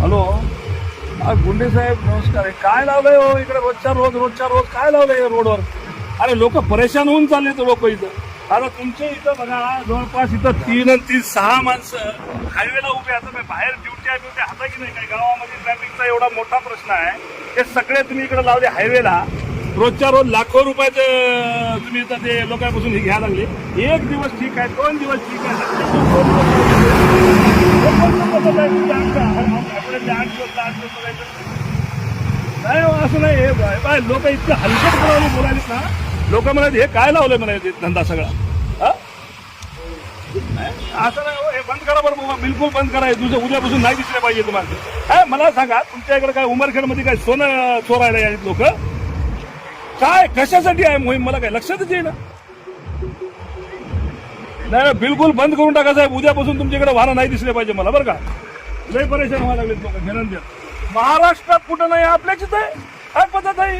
Hello, गुंडे साहेब नमस्कार. काय लावलंय हो इकडे रोजच्या रोज काय लावलंय रोडवर? अरे लोक परेशान होऊन चालले तर लोक इथं. आता तुमच्या इथं बघा जवळपास इथं 3 आणि 3 6 माणसं हायवेला उभे. आता बाहेर ड्युटी हाता की नाही, काही गावामध्ये ट्रॅफिकचा एवढा मोठा प्रश्न आहे. हे सगळे तुम्ही इकडे लावले हायवेला. रोजच्या रोज लाखो रुपयाचं तुम्ही इथं ते लोकांपासून हे घ्यायला लागले. एक दिवस ठीक आहे, 2 दिवस ठीक आहे, नाही असं नाही. हे लोक इतकं हलकटपणाने बोलायलेत ना. लोक म्हणाले हे काय लावलंय म्हणाले धंदा सगळा. असं नाही, हे बंद करा बरं बाबा, बिलकुल बंद करा. तुझं उद्यापासून नाही दिसले पाहिजे तुम्हाला. काय मला सांगा, तुमच्या इकडे काय उमरखेडमध्ये काय सोनं चोरायला यायचे लोक? काय कशासाठी आहे मोहीम मला काय लक्षातच येईना. नाही बिलकुल बंद करून टाका साहेब. उद्यापासून तुमच्याकडे वाहन नाही दिसले पाहिजे मला बरं का. लय परेशान व्हायला लागलेत लोक. घेणं महाराष्ट्रात कुठं नाही, आपल्याच आहे. काय पद्धत आहे?